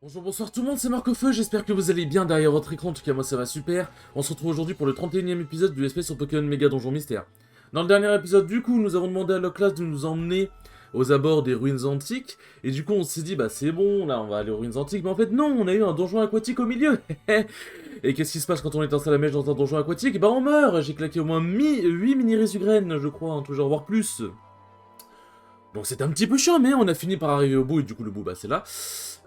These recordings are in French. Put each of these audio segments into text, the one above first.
Bonjour, bonsoir tout le monde, c'est Marc-Feu, j'espère que vous allez bien derrière votre écran, en tout cas moi ça va super. On se retrouve aujourd'hui pour le 31e épisode du SP sur Pokémon Méga Donjon Mystère. Dans le dernier épisode du coup, nous avons demandé à Loclas de nous emmener aux abords des ruines antiques, et du coup on s'est dit bah c'est bon, là on va aller aux ruines antiques, mais en fait non, on a eu un donjon aquatique au milieu. Et qu'est-ce qui se passe quand on éteint la mèche dans un donjon aquatique? Bah on meurt, j'ai claqué au moins 8 mini-résugraines je crois, en tout genre, voire plus. Donc c'était un petit peu chiant, mais on a fini par arriver au bout, et du coup le bout, bah c'est là.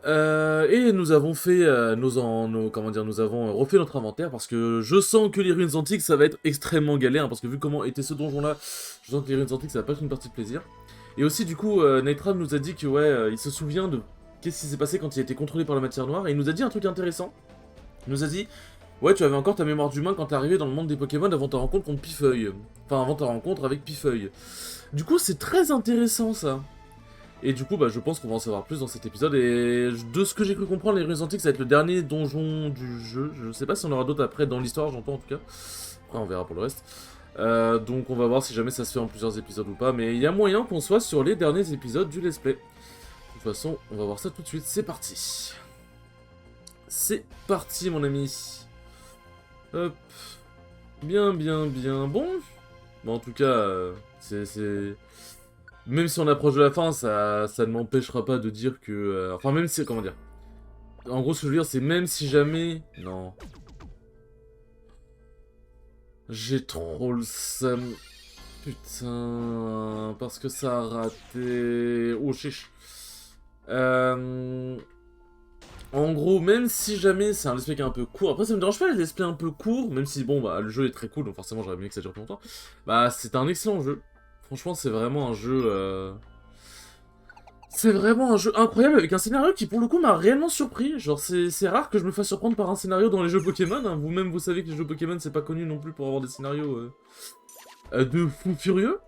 Et nous avons fait nous avons refait notre inventaire, parce que je sens que les ruines antiques, ça va être extrêmement galère, parce que vu comment était ce donjon-là, je sens que les ruines antiques, ça va pas être une partie de plaisir. Et aussi, du coup, Nightram nous a dit que, ouais, il se souvient de qu'est-ce qui s'est passé quand il a été contrôlé par la matière noire, et il nous a dit un truc intéressant. Il nous a dit, ouais, tu avais encore ta mémoire d'humain quand t'es arrivé dans le monde des Pokémon avant ta rencontre contre Pifeuille. Enfin, avant ta rencontre avec Pifeuille. Du coup, c'est très intéressant, ça. Et du coup, bah, je pense qu'on va en savoir plus dans cet épisode. Et de ce que j'ai cru comprendre, les ruines antiques, ça va être le dernier donjon du jeu. Je sais pas si on aura d'autres après dans l'histoire, j'entends en tout cas. Après, on verra pour le reste. Donc, on va voir si jamais ça se fait en plusieurs épisodes ou pas. Mais il y a moyen qu'on soit sur les derniers épisodes du let's play. De toute façon, on va voir ça tout de suite. C'est parti. C'est parti, mon ami. Hop. Bien, bien, bien. Bon. Bon, en tout cas, c'est... Même si on approche de la fin, ça ne m'empêchera pas de dire que... Enfin, même si... Comment dire? En gros, ce que je veux dire, c'est même si jamais... Non. J'ai trop le seum. Putain... Parce que ça a raté... Oh, chiche. Euh... En gros, même si jamais c'est un let's play qui est un peu court... Après, ça me dérange pas les let's play un peu courts, même si, bon, bah, le jeu est très cool, donc forcément, j'aurais aimé que ça dure plus longtemps. Bah, c'est un excellent jeu. Franchement, c'est vraiment un jeu... C'est vraiment un jeu incroyable avec un scénario qui pour le coup m'a réellement surpris. Genre c'est rare que je me fasse surprendre par un scénario dans les jeux Pokémon. Hein. Vous-même vous savez que les jeux Pokémon c'est pas connu non plus pour avoir des scénarios de fou furieux.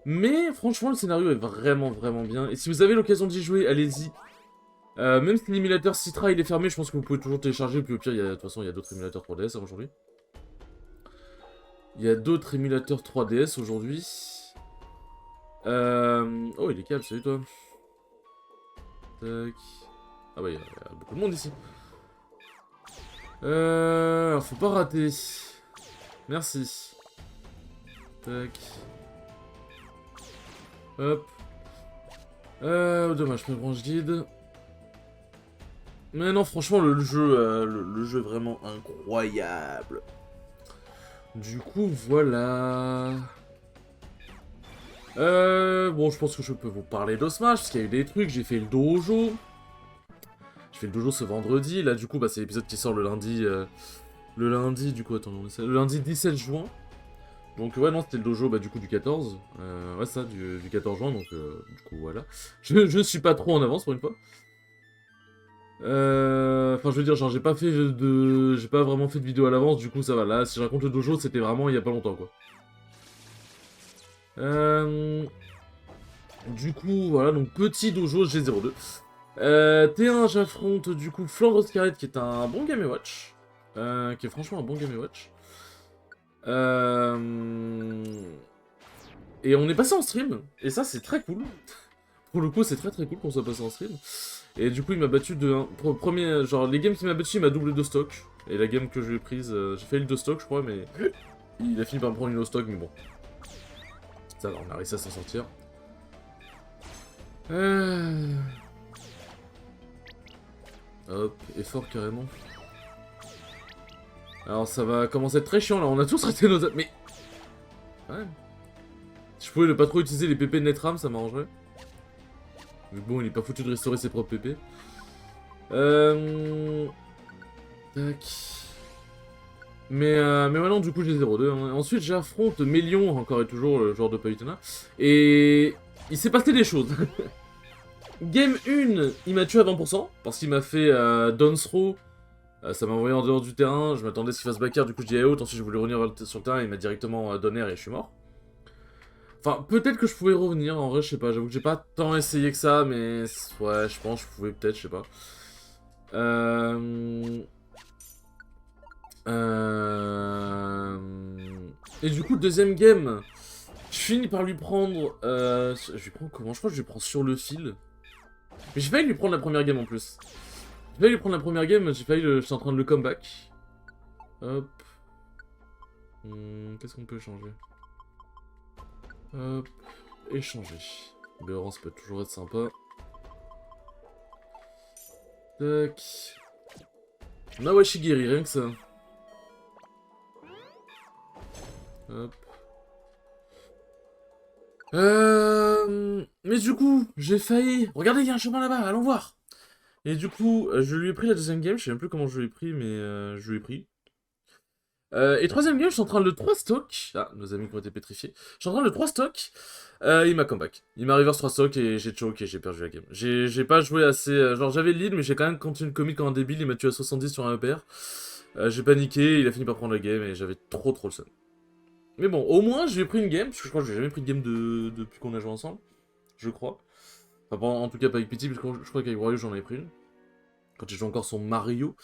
Mais franchement le scénario est vraiment vraiment bien. Et si vous avez l'occasion d'y jouer, allez-y. Même si l'émulateur Citra il est fermé, je pense que vous pouvez toujours télécharger. Puis au pire, de toute façon il y a d'autres émulateurs 3DS aujourd'hui. Il y a d'autres émulateurs 3DS aujourd'hui. Oh il est calme, salut toi. Tac. Ah bah il y a beaucoup de monde ici. Alors faut pas rater. Merci. Tac. Hop. Dommage, pas branche guide. Mais non, franchement, le jeu, le jeu est vraiment incroyable. Du coup, voilà. Bon, je pense que je peux vous parler d'Osmage, parce qu'il y a eu des trucs, j'ai fait le dojo. J'ai fait le dojo ce vendredi, là, du coup, bah, c'est l'épisode qui sort le lundi, du coup, attends, le lundi 17 juin. Donc ouais non c'était le dojo bah du coup du 14, ouais ça du 14 juin donc du coup voilà. Je suis pas trop en avance pour une fois. Enfin je veux dire genre j'ai pas vraiment fait de vidéo à l'avance du coup ça va là si je raconte le dojo c'était vraiment il y a pas longtemps quoi. Euh, du coup voilà donc petit dojo G02. T1 j'affronte du coup Flandre Scarlet qui est un bon Game Watch. Qui est franchement un bon Game Watch. Et on est passé en stream, et ça c'est très cool. Pour le coup, c'est très très cool qu'on soit passé en stream. Et du coup, il m'a battu de 1. Premier, genre, les games qu'il m'a battu, il m'a doublé de stock. Et la game que je lui ai prise, j'ai fait le 2 stock, je crois, mais il a fini par me prendre une au stock, mais bon. Ça va, on a réussi à s'en sortir. Hop, effort carrément. Alors ça va commencer à être très chiant là, on a tous raté nos... Mais... Ouais. Si je pouvais ne pas trop utiliser les PP de Netram, ça m'arrangerait. Mais bon, il est pas foutu de restaurer ses propres PP. Tac. Mais maintenant, du coup, j'ai 0-2. Hein. Ensuite, j'affronte Mélion, encore et toujours, le joueur de Palutena. Et il s'est passé des choses. Game 1, il m'a tué à 20%, parce qu'il m'a fait Downs Throw. Ça m'a envoyé en dehors du terrain, je m'attendais à ce qu'il fasse backer, du coup je dis out, ensuite je voulais revenir sur le terrain, il m'a directement donné et je suis mort. Enfin, peut-être que je pouvais revenir, en vrai, je sais pas, j'avoue que j'ai pas tant essayé que ça, mais ouais, je pense que je pouvais peut-être, je sais pas. Et du coup, deuxième game, je finis par lui prendre... je lui prends comment? Je crois que je lui prends sur le fil. Mais j'ai failli lui prendre la première game en plus. J'ai failli lui prendre la première game, j'étais en train de le comeback. Hop. Qu'est-ce qu'on peut changer? Hop. Échanger. Béoran, ça peut toujours être sympa. Tac. Nawashigiri, rien que ça. Hop. Mais du coup, j'ai failli... Regardez, il y a un chemin là-bas, allons voir. Et du coup, je lui ai pris la deuxième game, je sais même plus comment je lui ai pris, mais je lui ai pris. Et troisième game, je suis en train de le 3 stock. Ah, nos amis qui ont été pétrifiés. Je suis en train de le 3 stock. Il m'a comeback. Il m'a reverse 3 stock et j'ai choke et j'ai perdu la game. J'ai pas joué assez... genre j'avais le lead, mais j'ai quand même continué de commit comme un débile. Il m'a tué à 70 sur un EPR. J'ai paniqué, il a fini par prendre la game et j'avais trop le seum. Mais bon, au moins, je lui ai pris une game, parce que je crois que j'ai jamais pris de game depuis qu'on a joué ensemble. Je crois. Enfin, bon, en tout cas, pas avec Pity, parce que je crois qu'avec Wario, j'en avais pris une. Quand j'ai joué encore son Mario.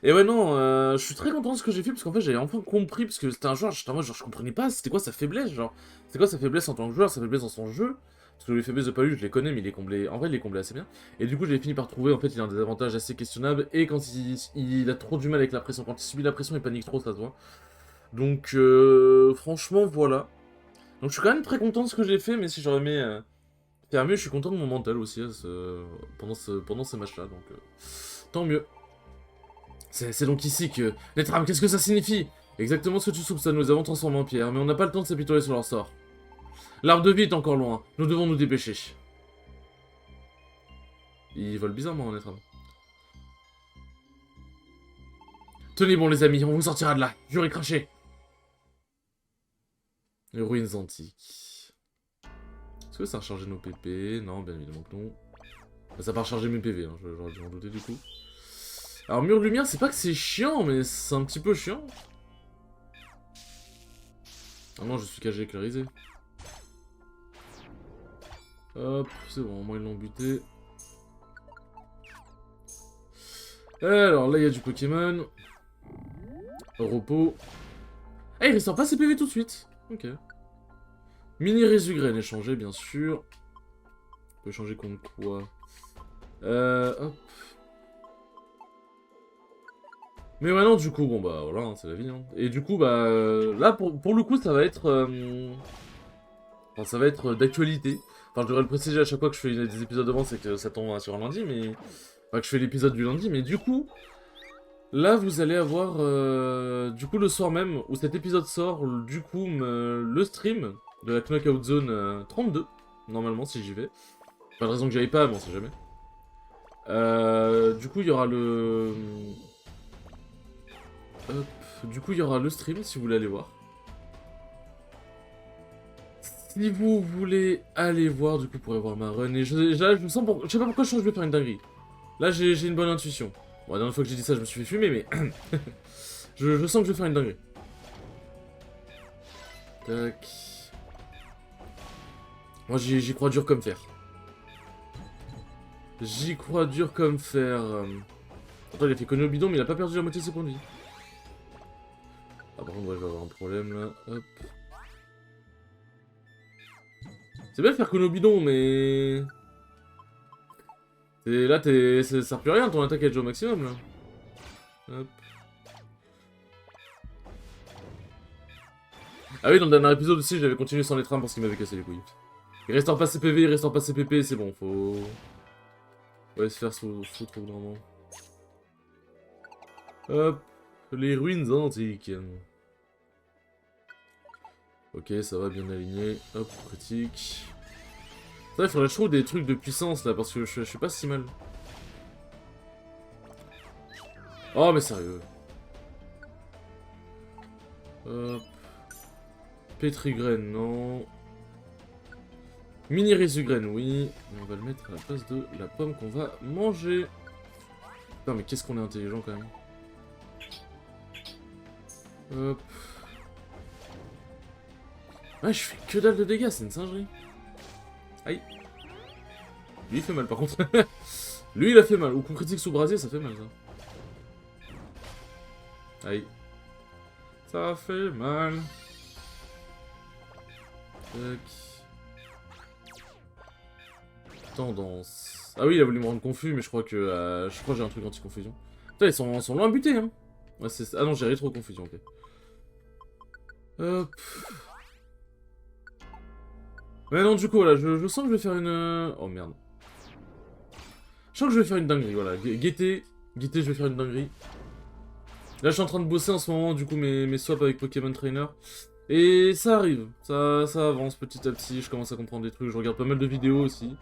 Et ouais, non, je suis très content de ce que j'ai fait, parce qu'en fait, j'avais enfin compris, parce que c'était un joueur, j'étais en mode, genre, je comprenais pas, c'était quoi sa faiblesse, genre. C'était quoi sa faiblesse en tant que joueur, sa faiblesse dans son jeu. Parce que les faiblesses de Palu, je les connais, mais il est comblé. En vrai, il est comblé assez bien. Et du coup, j'ai fini par trouver, en fait, il a un désavantage assez questionnable, et quand il a trop du mal avec la pression, quand il subit la pression, il panique trop, ça se voit. Donc, franchement, voilà. Donc je suis quand même très content de ce que j'ai fait, mais si j'aurais aimé faire mieux, je suis content de mon mental aussi pendant ces matchs-là, donc tant mieux. C'est donc ici que... Les trames, qu'est-ce que ça signifie? Exactement ce que tu soupçonnes, nous avons transformé en pierre, mais on n'a pas le temps de s'apitoyer sur leur sort. L'arbre de vie est encore loin, nous devons nous dépêcher. Ils volent bizarrement, les trames. Tenez bon les amis, on vous sortira de là, jurez craché. Les ruines antiques. Est-ce que ça a rechargé nos PP? Non, bien évidemment que non. Ça va recharger mes PV, hein, j'aurais dû en douter du coup. Alors mur de lumière, c'est pas que c'est chiant, mais c'est un petit peu chiant. Ah non, je suis KG éclairisé. Hop, c'est bon, au moins ils l'ont buté. Alors là, il y a du Pokémon. Repos. Ah, il restaure pas ses PV tout de suite. Ok. Mini Résugraine échangé, bien sûr. On peut échanger contre quoi? Hop. Mais ouais, non, du coup, bon bah voilà, hein, c'est la vie. Hein. Et du coup, bah là, pour le coup, ça va être... Enfin, ça va être d'actualité. Enfin, je devrais le préciser à chaque fois que je fais des épisodes de c'est que ça tombe sur un lundi, mais... Enfin, que je fais l'épisode du lundi, mais du coup... Là, vous allez avoir, du coup, le soir même, où cet épisode sort, du coup, le stream de la Knockout Zone 32, normalement, si j'y vais. Pas de raison que j'y aille pas, mais on sait jamais. Du coup, il y aura le... Hop. Du coup, il y aura le stream, si vous voulez aller voir. Si vous voulez aller voir, du coup, vous pourrez voir ma run. Et là, je me sens pour... Je sais pas pourquoi je vais faire une dinguerie. Là, j'ai une bonne intuition. Bon, la dernière fois que j'ai dit ça, je me suis fait fumer, mais... je sens que je vais faire une dinguerie. Tac. Moi, j'y crois dur comme fer. J'y crois dur comme fer. Attends, il a fait connu au bidon, mais il a pas perdu la moitié de ses points de vie. Ah, par contre, ouais, je vais avoir un problème, là. Hop. C'est bien de faire connu au bidon, mais... Là, ça sert plus à rien, ton attaque est déjà au maximum, là. Hop. Ah oui, dans le dernier épisode aussi, j'avais continué sans les trames parce qu'il m'avait cassé les couilles. Il restaure pas ses PV, il restaure pas ses PP, c'est bon, faut... Ouais, se faire foutre au bout d'un moment. Hop, les ruines antiques. Ok, ça va, bien aligné. Hop, critique. Ça, il faudrait que je trouve des trucs de puissance, là, parce que je suis pas si mal. Oh, mais sérieux. Hop. Pétrigraine, non. Mini Résugraine, oui. Mais on va le mettre à la place de la pomme qu'on va manger. Putain, mais qu'est-ce qu'on est intelligent, quand même. Hop. Ouais, je fais que dalle de dégâts, c'est une singerie. Aïe. Lui, il fait mal, par contre. Lui, il a fait mal. Ou coup critique sous brasier, ça fait mal, ça. Aïe. Ça fait mal. Tac. Tendance. Ah oui, il a voulu me rendre confus, mais je crois que j'ai un truc anti-confusion. Putain, ils sont loin butés, hein. Ouais, ah non, j'ai rétro-confusion, ok. Hop. Mais non, du coup, voilà, je sens que je vais faire une... Oh, merde. Je sens que je vais faire une dinguerie, voilà. Guettez, je vais faire une dinguerie. Là, je suis en train de bosser en ce moment, du coup, mes swaps avec Pokémon Trainer. Et ça arrive, ça avance petit à petit, je commence à comprendre des trucs, je regarde pas mal de vidéos aussi.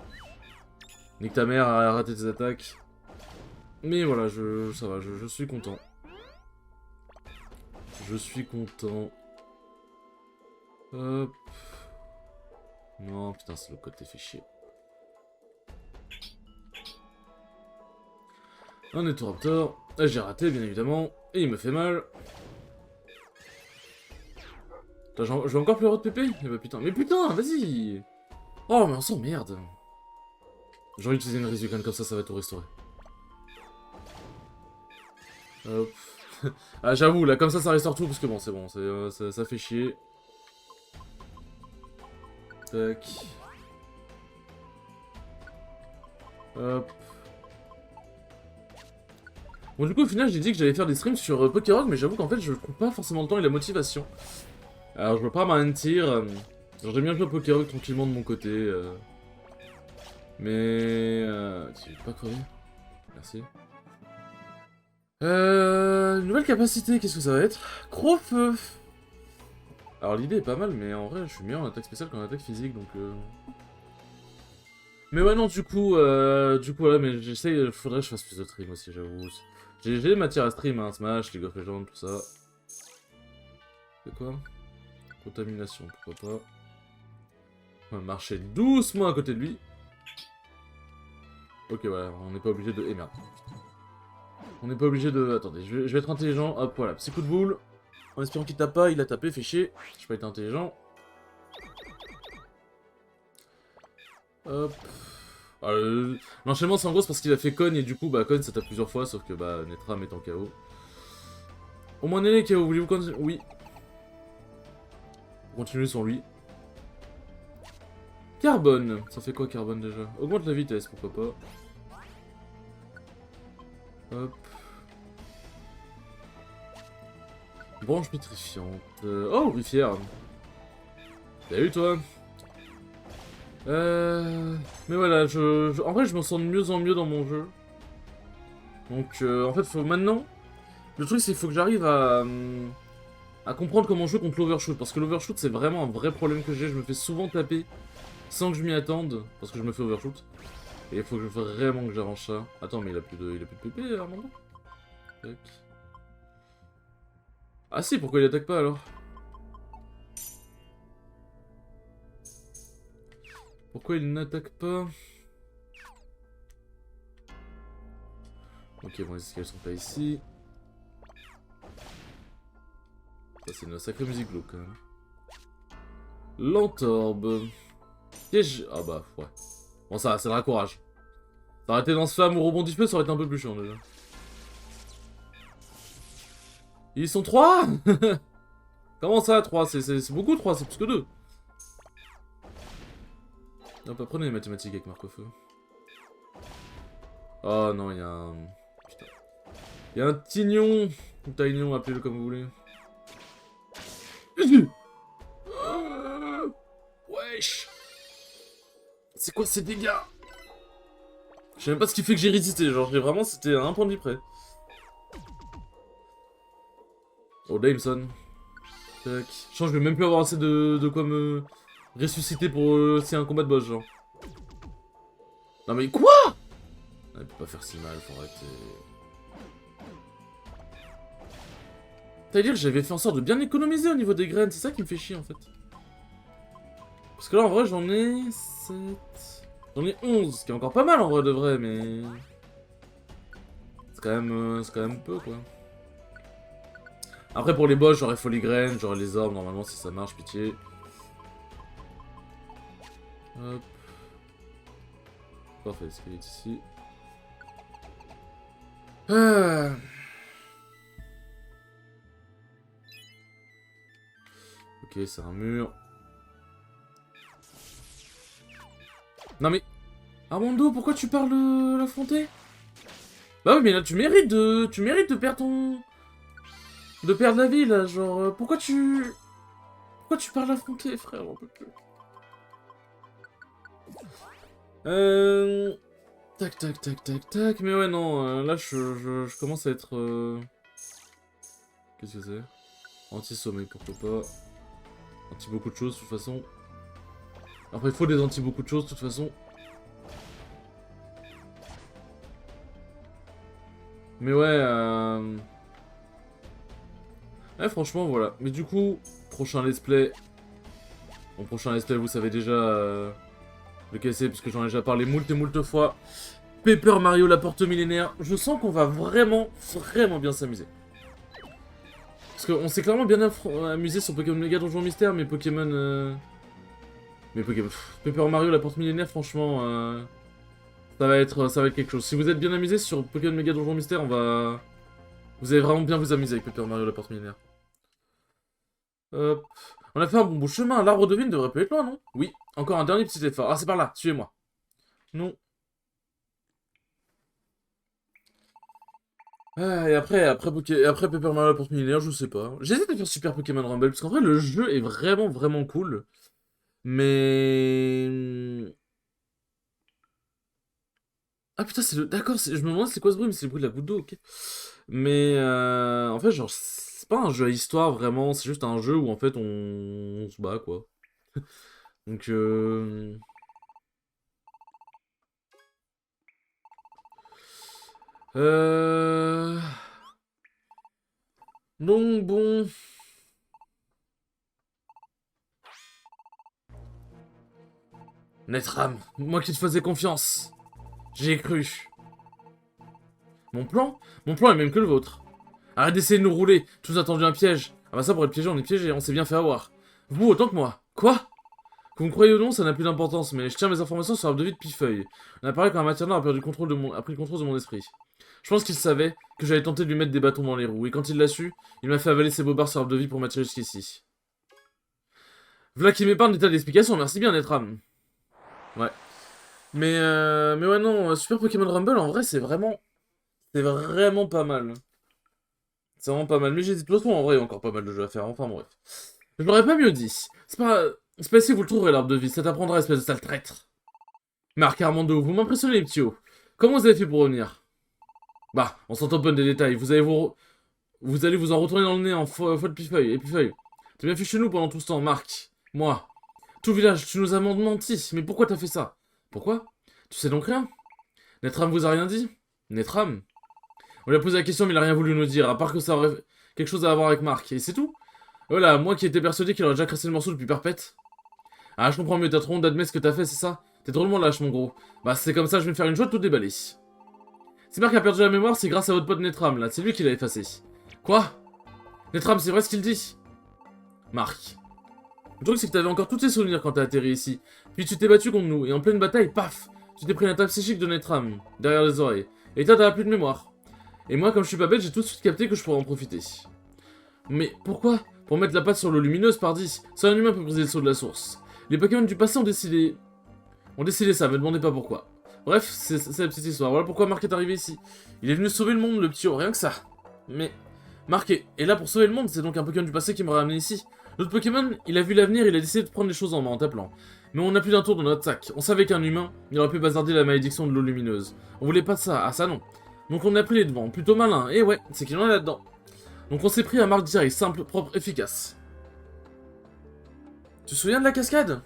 Nique ta mère, a raté tes attaques. Mais voilà, ça va, je suis content. Je suis content. Hop. Non, putain, c'est le côté fait chier. Un Etoraptor. J'ai raté, bien évidemment. Et il me fait mal. Putain, je vais encore plus de PP. Eh bah putain, mais putain, vas-y. Oh, mais on s'emmerde. J'ai envie d'utiliser une Rezukan comme ça va tout restaurer. Hop. Ah, j'avoue, là, comme ça restaure tout, parce que bon, c'est bon, ça fait chier. Tac. Hop. Bon, du coup, au final, j'ai dit que j'allais faire des streams sur Pokérock, mais j'avoue qu'en fait, je trouve pas forcément le temps et la motivation. Alors, je veux pas mentir. J'aime bien jouer à Pokérock tranquillement de mon côté. Mais... Tu veux pas crever? Merci. Une nouvelle capacité, qu'est-ce que ça va être? Gros-feu. Alors l'idée est pas mal, mais en vrai, je suis meilleur en attaque spéciale qu'en attaque physique, donc... Mais ouais, non, du coup, voilà, mais j'essaye, faudrait que je fasse plus de stream aussi, j'avoue. J'ai des matières à stream, hein, Smash, League of Legends, tout ça. C'est quoi? Contamination, pourquoi pas. On va marcher doucement à côté de lui. Ok, voilà, on n'est pas obligé de... Eh merde. On n'est pas obligé de... Attendez, je vais être intelligent. Hop, voilà, petit coup de boule. En espérant qu'il tape pas, il a tapé, fait chier. J'ai pas été intelligent. Hop. L'enchaînement c'est en gros parce qu'il a fait Con et du coup bah Con ça tape plusieurs fois sauf que bah Netram est en KO. Au moins Néné KO, voulez-vous continuer? Oui. Continuer sans lui. Carbone, ça fait quoi Carbone déjà? Augmente la vitesse, pourquoi pas. Hop. Branche pétrifiante. Oh, rifière. Salut toi. Mais voilà, en vrai je me sens de mieux en mieux dans mon jeu. Donc en fait faut maintenant... Le truc c'est qu'il faut que j'arrive à comprendre comment jouer contre l'overshoot. Parce que l'overshoot c'est vraiment un vrai problème que j'ai. Je me fais souvent taper sans que je m'y attende. Parce que je me fais overshoot. Et il faut vraiment que j'arrange ça. Attends mais il a plus de PP Armando. Tac. Ah si, pourquoi il attaque pas alors? Pourquoi il n'attaque pas? Ok, bon les escaliers sont pas ici. Ça c'est une sacrée musique glauque quand même. L'entorbe. Piège. Ah bah ouais. Bon ça le courage. Ça aurait été dans ce flamme ou rebondit peu, ça aurait été un peu plus chiant déjà. Ils sont 3. Comment ça 3? C'est beaucoup 3, c'est plus que 2. Hop, apprenez les mathématiques avec Marco-Feu. Oh non, il y a un... Putain. Il y a un tignon. Ou taignon, appelez-le comme vous voulez. Wesh. C'est quoi ces dégâts? Je sais même pas ce qui fait que j'ai résisté, genre vraiment c'était à un point de vue près. Oh Dameson. Tac. Je pense que je vais même plus avoir assez de quoi me ressusciter pour c'est un combat de boss genre. Non mais quoi? Elle peut pas faire si mal, faut arrêter. C'est-à-dire que j'avais fait en sorte de bien économiser au niveau des graines, c'est ça qui me fait chier en fait. Parce que là en vrai j'en ai 7... J'en ai 11, ce qui est encore pas mal en vrai de vrai, mais... C'est quand même peu quoi. Après pour les boss j'aurais foligraine, j'aurais les orbes normalement si ça marche, pitié. Hop. Parfait, l'escalier est ici. Ah. Ok, c'est un mur. Non mais... Armando, pourquoi tu pars l'affronter? Bah oui, mais là, tu mérites de perdre ton... De perdre la vie, là, genre... pourquoi tu... Pourquoi tu pars l'affronter, frère? J'en peux plus. Tac, tac, tac, tac, tac... Mais ouais, non, là, je commence à être... Qu'est-ce que c'est? Anti-sommeil, pourquoi pas. Anti beaucoup de choses, de toute façon. Après, il faut des anti beaucoup de choses, de toute façon. Mais ouais, ouais, franchement, voilà. Mais du coup, prochain let's play. Mon prochain let's play, vous savez déjà lequel c'est, puisque j'en ai déjà parlé moult et moult fois. Paper Mario, la porte millénaire. Je sens qu'on va vraiment, vraiment bien s'amuser. Parce qu'on s'est clairement bien amusé sur Pokémon Mega Donjon Mystère, mais Pokémon... Mais Pokémon... Paper Mario, la porte millénaire, franchement... ça va être quelque chose. Si vous êtes bien amusé sur Pokémon Mega Donjon Mystère, on va... Vous allez vraiment bien vous amuser avec Paper Mario, la porte millénaire. Hop. On a fait un bon bout de chemin. L'arbre de vie ne devrait pas être loin, non? Oui. Encore un dernier petit effort. Ah, c'est par là. Suivez-moi. Non. Ah, et après Paper Mario, la porte millénaire, je sais pas. J'hésite à faire Super Pokémon Rumble, parce qu'en vrai, le jeu est vraiment, vraiment cool. Mais... Ah putain, c'est le... D'accord, je me demande c'est quoi ce bruit, mais c'est le bruit de la goutte d'eau, ok. Mais en fait, genre, c'est pas un jeu à histoire, vraiment, c'est juste un jeu où, en fait, on se bat, quoi. Donc, Euh... Donc, bon... Netram, moi qui te faisais confiance. J'y ai cru. Mon plan? Mon plan est même que le vôtre. Arrête d'essayer de nous rouler, tu nous as tendu un piège. Ah bah ça, pour être piégé, on est piégé, on s'est bien fait avoir. Vous, autant que moi. Quoi? Que vous me croyez ou non, ça n'a plus d'importance, mais je tiens mes informations sur l'arbre de vie de Pifeuille. On a parlé quand un matière noire a pris le contrôle de mon esprit. Je pense qu'il savait que j'allais tenter de lui mettre des bâtons dans les roues, et quand il l'a su, il m'a fait avaler ses bobards sur l'arbre de vie pour m'attirer jusqu'ici. V'là qui m'épargne des tas d'explications, merci bien, Netram. Ouais. Mais ouais, non, Super Pokémon Rumble, en vrai, c'est vraiment... C'est vraiment pas mal. C'est vraiment pas mal. Mais j'ai dit, de toute façon, en vrai, il y a encore pas mal de jeux à faire. Enfin, bref. Je l'aurais pas mieux dit. C'est pas... C'est pas ici que vous le trouverez, l'arbre de vie. Ça t'apprendra, espèce de sale traître. Marc Armando, vous m'impressionnez, les petits hauts. Comment vous avez fait pour revenir? Bah, on s'en tamponne des détails. Vous allez vous en retourner dans le nez en faute pifeuille. Et pifeuille. T'as bien fait chez nous pendant tout ce temps, Marc. Moi. Tout le village, tu nous as menti. Mais pourquoi t'as fait ça? Pourquoi? Tu sais donc rien? Netram vous a rien dit? Netram? On lui a posé la question, mais il a rien voulu nous dire, à part que ça aurait quelque chose à voir avec Marc. Et c'est tout? Voilà, moi qui étais persuadé qu'il aurait déjà cassé le morceau depuis perpète. Ah, je comprends mieux, t'as trop honte d'admettre ce que t'as fait, c'est ça? T'es drôlement lâche, mon gros. Bah, c'est comme ça, je vais me faire une joie de tout déballer. Si Marc a perdu la mémoire, c'est grâce à votre pote Netram, là. C'est lui qui l'a effacé. Quoi? Netram, c'est vrai ce qu'il dit? Marc. Le truc, c'est que t'avais encore tous tes souvenirs quand t'as atterri ici. Puis tu t'es battu contre nous, et en pleine bataille, paf! Tu t'es pris une attaque psychique de Netram, derrière les oreilles. Et toi, t'as plus de mémoire. Et moi, comme je suis pas bête, j'ai tout de suite capté que je pourrais en profiter. Mais pourquoi? Pour mettre la patte sur l'eau lumineuse, pardi. Seul un humain peut briser le saut de la source. Les Pokémon du passé ont décidé... ça, me demandez pas pourquoi. Bref, c'est la petite histoire. Voilà pourquoi Marc est arrivé ici. Il est venu sauver le monde, le petit haut, rien que ça. Mais... Marc est là pour sauver le monde, c'est donc un Pokémon du passé qui m'a ramené ici. L'autre Pokémon, il a vu l'avenir, il a décidé de prendre les choses en main en t'appelant. Mais on n'a plus d'un tour dans notre sac. On savait qu'un humain, il aurait pu bazarder la malédiction de l'eau lumineuse. On voulait pas de ça, ah ça non. Donc on a pris les devants, plutôt malin, et ouais, c'est qu'il en est là-dedans. Donc on s'est pris à Marc direct, simple, propre, efficace. Tu te souviens de la cascade?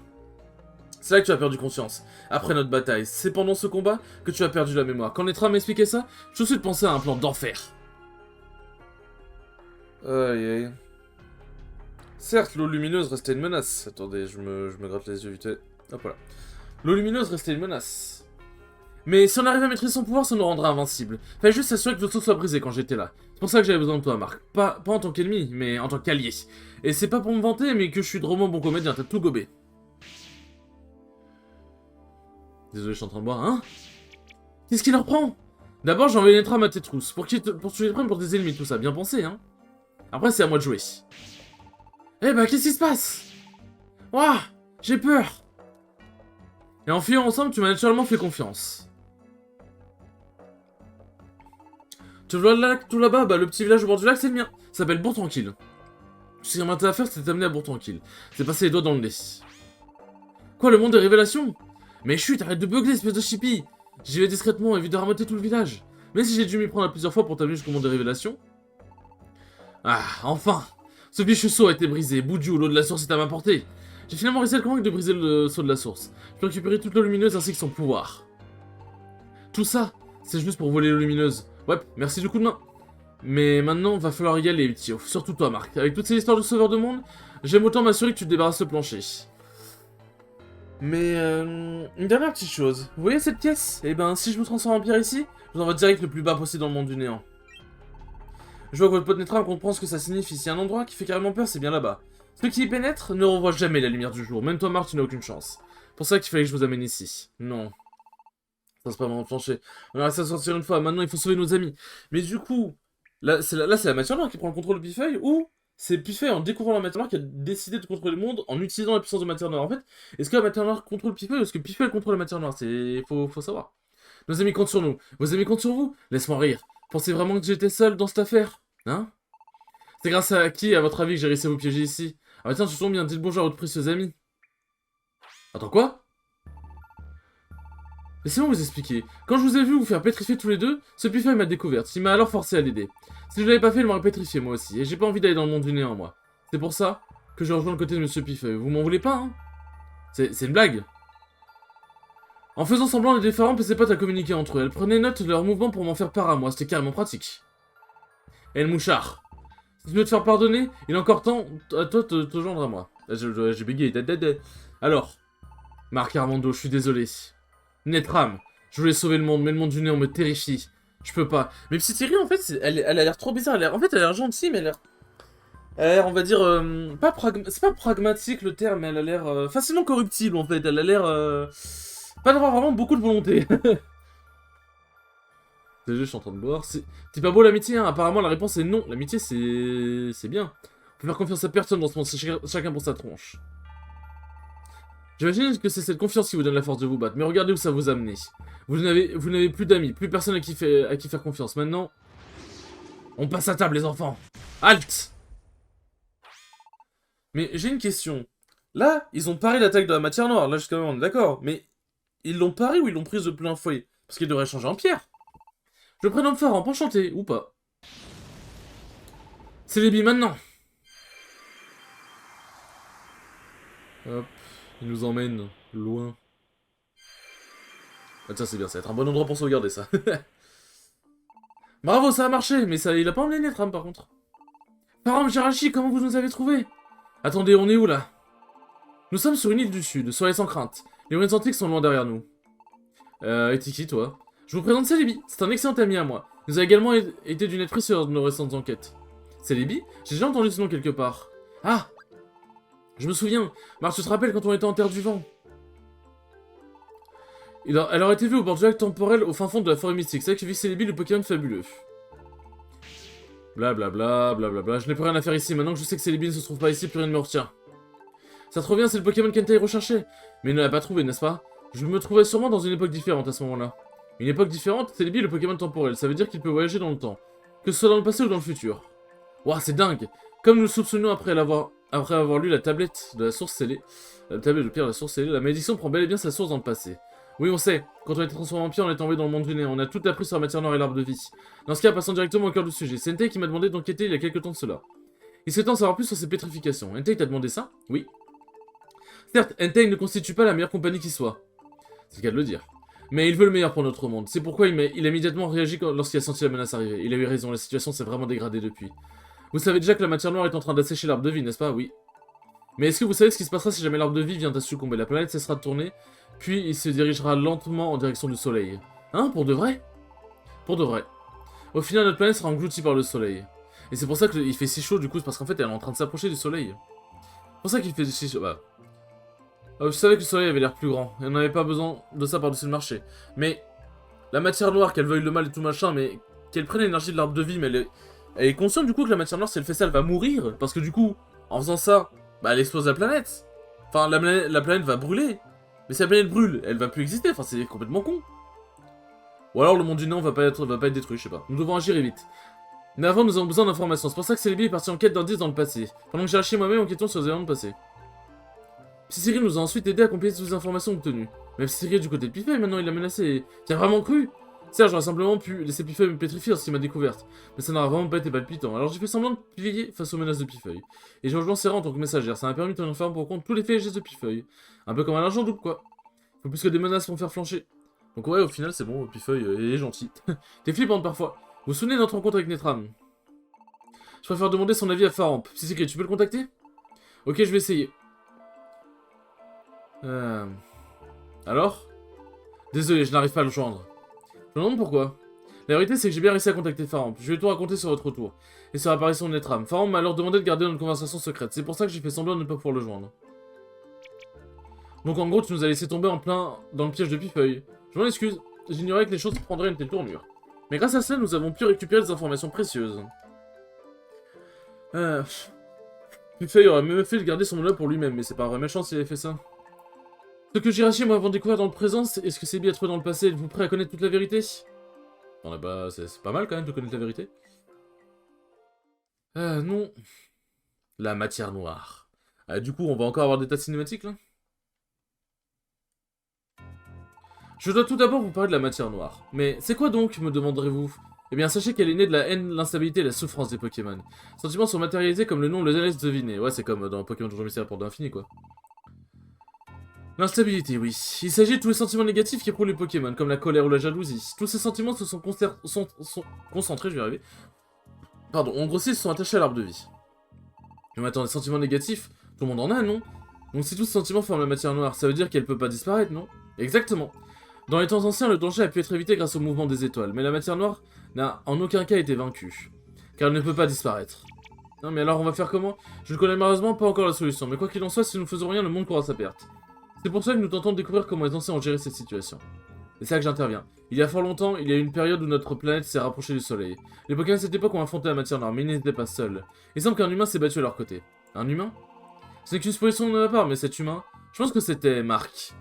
C'est là que tu as perdu conscience. Après notre bataille, c'est pendant ce combat que tu as perdu la mémoire. Quand Netra m'expliquait ça, je tout de suite pensé à un plan d'enfer. Aïe aïe. Certes, l'eau lumineuse restait une menace. Attendez, je me gratte les yeux vite fait. Hop là. L'eau lumineuse restait une menace. Mais si on arrive à maîtriser son pouvoir, ça nous rendra invincible. Fallait juste s'assurer que le saut soit brisé quand j'étais là. C'est pour ça que j'avais besoin de toi, Marc. Pas en tant qu'ennemi, mais en tant qu'allié. Et c'est pas pour me vanter, mais que je suis drôlement bon comédien, t'as tout gobé. Désolé, je suis en train de boire, hein? Qu'est-ce qu'il leur prend? D'abord, j'ai envoyé une trame à tes trousses, pour que tu les prennes pour des ennemis, tout ça, bien pensé, hein? Après, c'est à moi de jouer. Eh bah, qu'est-ce qui se passe? Ouah, j'ai peur. Et en fuyant ensemble, tu m'as naturellement fait confiance. Tu vois le lac tout là-bas? Bah le petit village au bord du lac, c'est le mien. Ça s'appelle Bourg-Tranquille. Ce qui m'a à faire, c'est t'amener à Bourg-Tranquille. C'est passer les doigts dans le nez. Quoi, le monde des révélations? Mais chut, arrête de beugler, espèce de chippie! J'y vais discrètement, évite de ramoter tout le village. Mais si j'ai dû m'y prendre à plusieurs fois pour t'amener jusqu'au monde des révélations... Ah, enfin! Ce biche saut a été brisé, Boudjou, l'eau de la source est à ma portée. J'ai finalement réussi à le convaincre de briser le saut de la source. Je peux récupérer toute l'eau lumineuse ainsi que son pouvoir. Tout ça, c'est juste pour voler l'eau lumineuse. Ouais, merci du coup de main. Mais maintenant, va falloir y aller, Tio. Surtout toi, Marc. Avec toutes ces histoires de sauveur de monde, j'aime autant m'assurer que tu te débarrasses le plancher. Mais, une dernière petite chose. Vous voyez cette pièce? Eh ben, si je me transforme en pierre ici, je vous envoie direct le plus bas possible dans le monde du néant. Je vois que votre pote Netra comprend ce que ça signifie. Si un endroit qui fait carrément peur, c'est bien là-bas. Ceux qui y pénètrent ne revoient jamais la lumière du jour. Même toi, Marc, tu n'as aucune chance. Pour ça qu'il fallait que je vous amène ici. Non. Ça, c'est pas mon plancher. On a réussi à sortir une fois. Maintenant, il faut sauver nos amis. Mais du coup, là, c'est la matière noire qui prend le contrôle de Pifeuille, ou c'est Pifeuille, en découvrant la matière noire, qui a décidé de contrôler le monde en utilisant la puissance de matière noire. En fait, est-ce que la matière noire contrôle Pifeuille, ou est-ce que Pifeuille contrôle la matière noire? Faut savoir. Nos amis comptent sur nous. Vos amis comptent sur vous? Laisse-moi rire. Pensez vraiment que j'étais seul dans cette affaire? Hein? C'est grâce à qui, à votre avis, que j'ai réussi à vous piéger ici? Ah bah tiens, tu tombes bien, dites bonjour à votre précieux ami. Attends, quoi? Laissez-moi vous expliquer. Quand je vous ai vu vous faire pétrifier tous les deux, ce Pifeuille m'a découverte. Il m'a alors forcé à l'aider. Si je l'avais pas fait, il m'aurait pétrifié moi aussi. Et j'ai pas envie d'aller dans le monde du néant, moi. C'est pour ça que je rejoins le côté de Monsieur Pifeuille. Vous m'en voulez pas, hein? C'est une blague. En faisant semblant, les différents ses potes à communiquer entre eux. Elle prenait note de leurs mouvements pour m'en faire part à moi. C'était carrément pratique. Et le mouchard. Si tu veux te faire pardonner, il est encore temps à toi de te joindre à moi. J'ai bégayé. Alors, Marc Armando, je suis désolé. Netram, je voulais sauver le monde, mais le monde du néant me terrifie. Je peux pas. Mais Psy Thierry, en fait, elle a l'air trop bizarre. En fait, elle a l'air gentille, mais elle a l'air, on va dire, c'est pas pragmatique le terme, mais elle a l'air facilement corruptible, en fait. Elle a l'air pas d'avoir vraiment beaucoup de volonté. Déjà, je suis en train de boire. C'est pas beau l'amitié, hein. Apparemment, la réponse est non. L'amitié, c'est bien. On peut faire confiance à personne dans ce monde, c'est chacun pour sa tronche. J'imagine que c'est cette confiance qui vous donne la force de vous battre, mais regardez où ça vous a amené. Vous n'avez plus d'amis, plus personne à qui faire confiance. Maintenant, on passe à table, les enfants. Halte! Mais j'ai une question. Là, ils ont paré l'attaque de la matière noire, là jusqu'à maintenant, on est d'accord. Mais ils l'ont paré ou ils l'ont prise de plein fouet? Parce qu'ils devraient changer en pierre. Je le prénomme Phare, pour enchanté, ou pas. C'est les billes maintenant. Hop, il nous emmène loin. Ah tiens, c'est bien, ça va être un bon endroit pour sauvegarder ça. Bravo, ça a marché, mais ça, il a pas emmené Netram par contre. Param Jirachi, comment vous nous avez trouvés? Attendez, on est où là? Nous sommes sur une île du sud, soyez sans crainte. Les ruines antiques sont loin derrière nous. Et t'es qui toi? Je vous présente Celebi, c'est un excellent ami à moi. Nous a également été d'une aide précieuse de nos récentes enquêtes. Celebi? J'ai déjà entendu ce nom quelque part. Ah! Je me souviens, Marc, tu te rappelles quand on était en Terre du Vent? Elle aurait été vue au bord du lac temporel au fin fond de la forêt mystique. C'est là que vit Celebi, le Pokémon fabuleux. Blablabla, blablabla. Je n'ai plus rien à faire ici. Maintenant que je sais que Celebi ne se trouve pas ici, plus rien ne me retient. Ça te revient, c'est le Pokémon qu'Entei recherchait. Mais il ne l'a pas trouvé, n'est-ce pas? Je me trouvais sûrement dans une époque différente à ce moment-là. Une époque différente, Celebi est le Pokémon temporel. Ça veut dire qu'il peut voyager dans le temps. Que ce soit dans le passé ou dans le futur. Ouah, c'est dingue. Comme nous le soupçonnons après avoir lu la tablette de la source scellée, la tablette de pierre de la source scellée, la malédiction prend bel et bien sa source dans le passé. Oui, on sait. Quand on a été transformé en pierre, on est envoyé dans le monde du néant. On a tout appris sur la matière noire et l'arbre de vie. Dans ce cas, passons directement au cœur du sujet. C'est Entei qui m'a demandé d'enquêter il y a quelques temps de cela. Il souhaitait en savoir plus sur ces pétrifications. Entei t'a demandé ça? Oui. Certes, Entei ne constitue pas la meilleure compagnie qui soit. C'est le cas de le dire. Mais il veut le meilleur pour notre monde. C'est pourquoi il a immédiatement réagi lorsqu'il a senti la menace arriver. Il a eu raison, la situation s'est vraiment dégradée depuis. Vous savez déjà que la matière noire est en train d'assécher l'arbre de vie, n'est-ce pas? Oui. Mais est-ce que vous savez ce qui se passera si jamais l'arbre de vie vient à succomber? La planète cessera de tourner, puis il se dirigera lentement en direction du soleil. Hein? Pour de vrai? Pour de vrai. Au final, notre planète sera engloutie par le soleil. Et c'est pour ça qu'il fait si chaud, du coup, c'est parce qu'en fait, elle est en train de s'approcher du soleil. C'est pour ça qu'il fait si chaud. Bah. Je savais que le soleil avait l'air plus grand, et on n'avait pas besoin de ça par-dessus le marché. Mais la matière noire, qu'elle veuille le mal et tout machin, mais qu'elle prenne l'énergie de l'arbre de vie, mais elle est consciente du coup que la matière noire, si elle fait ça, elle va mourir. Parce que du coup, en faisant ça, bah elle explose la planète. Enfin, la planète va brûler. Mais si la planète brûle, elle va plus exister, enfin c'est complètement con. Ou alors le monde du néant va pas être détruit, je sais pas. Nous devons agir et vite. Mais avant, nous avons besoin d'informations. C'est pour ça que Celebi est parti en quête d'indices dans le passé. Pendant que j'ai lâché moi-même enquêtant sur les événements passés. Psy nous a ensuite aidé à compléter toutes les informations obtenues. Mais Psy est du côté de Pifeuille, maintenant il l'a menacé. T'as vraiment cru? Certes, j'aurais simplement pu laisser Pifeuille me pétrifier lorsqu'il m'a découverte. Mais ça n'aurait vraiment pas été palpitant. Alors j'ai fait semblant de plier face aux menaces de Pifeuille. Et j'ai rejoint Serra en tant que messagère. Ça m'a permis de tenir ferme pour compte tous les faits et gestes de Pifeuille. Un peu comme un argent double, quoi. Faut plus que des menaces pour me faire flancher. Donc ouais, au final, c'est bon, Pifeuille est gentil. T'es flippante parfois. Vous vous souvenez de notre rencontre avec Netram? Je préfère demander son avis à Faramp. Si tu peux le contacter? Ok, je vais essayer. Alors? Désolé, je n'arrive pas à le joindre. Je me demande pourquoi. La vérité, c'est que j'ai bien réussi à contacter Faramp. Je vais tout raconter sur votre retour. Et sur l'apparition de Netram. Faramp m'a alors demandé de garder notre conversation secrète. C'est pour ça que j'ai fait semblant de ne pas pouvoir le joindre. Donc en gros, tu nous as laissé tomber en plein dans le piège de Pifeuille. Je m'en excuse. J'ignorais que les choses prendraient une telle tournure. Mais grâce à cela, nous avons pu récupérer des informations précieuses. Pifeuille aurait même fait de garder son honneur pour lui-même, mais c'est pas vrai méchant s'il avait fait ça. Ce que Jirachi et moi avons découvert dans le présent, est-ce que c'est bien trouvé dans le passé? Êtes-vous prêt à connaître toute la vérité? On a pas... C'est pas mal quand même de connaître la vérité. Non. La matière noire. Du coup, on va encore avoir des tas de cinématiques, là? Je dois tout d'abord vous parler de la matière noire. Mais c'est quoi donc, me demanderez-vous? Eh bien, sachez qu'elle est née de la haine, l'instabilité et la souffrance des Pokémon. Ces sentiments sont matérialisés comme le nom le laisse deviner. Ouais, c'est comme dans Pokémon Donjon Mystère pour l'infini, quoi. L'instabilité, oui. Il s'agit de tous les sentiments négatifs qui éprouvent les Pokémon, comme la colère ou la jalousie. Tous ces sentiments se sont, concentrés, je vais y arriver. Pardon, en gros, ils se sont attachés à l'arbre de vie. Mais attends, les sentiments négatifs, tout le monde en a, non? Donc si tous ces sentiments forment la matière noire, ça veut dire qu'elle peut pas disparaître, non? Exactement. Dans les temps anciens, le danger a pu être évité grâce au mouvement des étoiles, mais la matière noire n'a en aucun cas été vaincue. Car elle ne peut pas disparaître. Non mais alors on va faire comment? Je ne connais malheureusement pas encore la solution, mais quoi qu'il en soit, si nous ne faisons rien, le monde courra sa perte. C'est pour ça que nous tentons de découvrir comment les anciens ont géré cette situation. Et c'est là que j'interviens. Il y a fort longtemps, il y a eu une période où notre planète s'est rapprochée du soleil. Les Pokémon de cette époque ont affronté la matière noire, mais ils n'étaient pas seuls. Il semble qu'un humain s'est battu à leur côté. Un humain? Ce n'est qu'une supposition de ma part, mais cet humain, je pense que c'était Marc.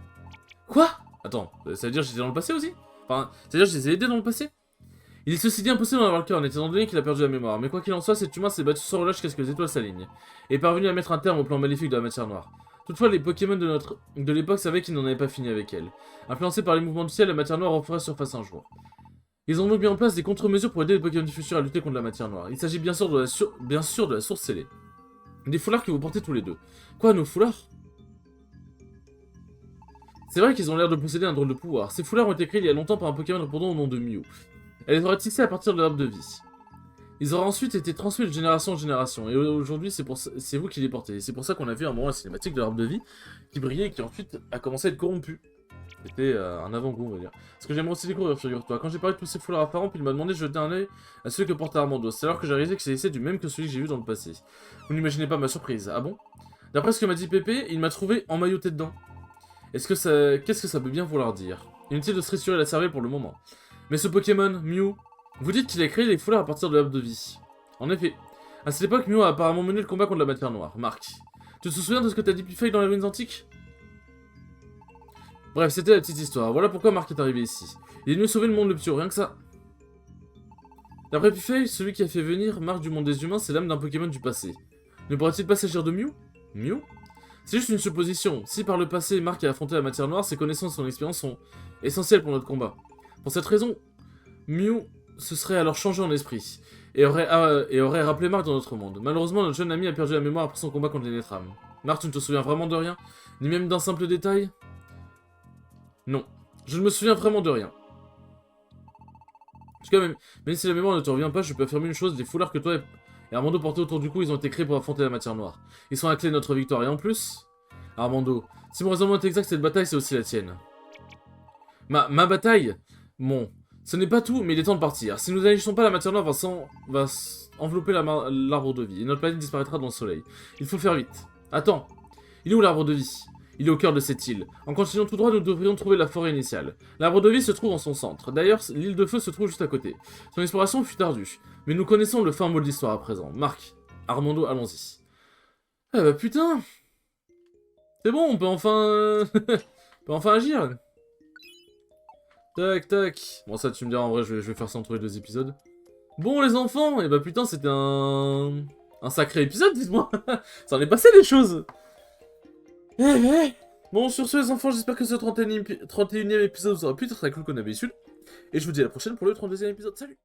Quoi? Attends, ça veut dire que j'étais dans le passé aussi? Enfin, ça veut dire que je les ai aidés dans le passé? Il est ceci dit impossible d'en avoir le cœur, étant donné qu'il a perdu la mémoire. Mais quoi qu'il en soit, cet humain s'est battu sans relâche jusqu'à ce que les étoiles s'alignent, et est parvenu à mettre un terme au plan maléfique de la matière noire. Toutefois, les Pokémon de l'époque savaient qu'ils n'en avaient pas fini avec elle. Influencés par les mouvements du ciel, la matière noire referait surface un jour. Ils ont donc mis en place des contre-mesures pour aider les Pokémon du futur à lutter contre la matière noire. Il s'agit bien sûr de la source scellée. Des foulards que vous portez tous les deux. Quoi, nos foulards? C'est vrai qu'ils ont l'air de posséder un drôle de pouvoir. Ces foulards ont été créés il y a longtemps par un Pokémon répondant au nom de Mew. Elle les aurait tissés à partir de l'arbre de vie. Ils auraient ensuite été transmis de génération en génération, et aujourd'hui c'est vous qui les portez. C'est pour ça qu'on a vu un moment la cinématique de l'arbre de vie qui brillait et qui ensuite a commencé à être corrompu. C'était un avant-goût, on va dire. Ce que j'aimerais aussi découvrir, figure-toi. Quand j'ai parlé de tous ces foulards apparents, puis il m'a demandé de jeter un œil à ceux que portait Armando. C'est alors que j'ai réalisé que c'est du même que celui que j'ai vu dans le passé. Vous n'imaginez pas ma surprise, ah bon? D'après ce que m'a dit Pépé, il m'a trouvé emmailloté dedans. Qu'est-ce que ça peut bien vouloir dire? Inutile de se rassurer la cervelle pour le moment. Mais ce Pokémon, Mew, vous dites qu'il a créé les foulards à partir de l'arbre de vie. En effet, à cette époque, Mew a apparemment mené le combat contre la matière noire. Marc, tu te souviens de ce que t'as dit Pifeuille dans les ruines antiques? Bref, c'était la petite histoire. Voilà pourquoi Marc est arrivé ici. Il est venu sauver le monde le Ptio, rien que ça. D'après Pifeuille, celui qui a fait venir Marc du monde des humains, c'est l'âme d'un Pokémon du passé. Ne pourrait-il pas s'agir de Mew? Mew? C'est juste une supposition. Si par le passé, Marc a affronté la matière noire, ses connaissances et son expérience sont essentielles pour notre combat. Pour cette raison, Mew se serait alors changé en esprit, et aurait rappelé Marc dans notre monde. Malheureusement, notre jeune ami a perdu la mémoire après son combat contre les Netram. Marc, tu ne te souviens vraiment de rien? Ni même d'un simple détail? Non. Je ne me souviens vraiment de rien. En tout cas, même si la mémoire ne te revient pas, je peux affirmer une chose, les foulards que toi et Armando portaient autour du cou, ils ont été créés pour affronter la matière noire. Ils sont la clé de notre victoire, et en plus... Armando, si mon raisonnement est exact, cette bataille, c'est aussi la tienne. Ma bataille? Bon... Ce n'est pas tout, mais il est temps de partir. Si nous n'agissons pas, la matière noire va envelopper l'arbre de vie, et notre planète disparaîtra dans le soleil. Il faut faire vite. Attends, il est où l'arbre de vie? Il est au cœur de cette île. En continuant tout droit, nous devrions trouver la forêt initiale. L'arbre de vie se trouve en son centre. D'ailleurs, l'île de feu se trouve juste à côté. Son exploration fut ardue. Mais nous connaissons le fin mot de l'histoire à présent. Marc, Armando, allons-y. Ah bah putain! C'est bon, on peut enfin... peut enfin agir. Tac, tac. Bon, ça, tu me diras, en vrai, je vais faire ça entre les 2 épisodes. Bon, les enfants, et bah putain, c'était un sacré épisode, dites-moi. Ça en est passé des choses. Bon, sur ce, les enfants, j'espère que ce 31e épisode vous aura plu. Ce serait cool qu'on avait su. Et je vous dis à la prochaine pour le 32e épisode. Salut!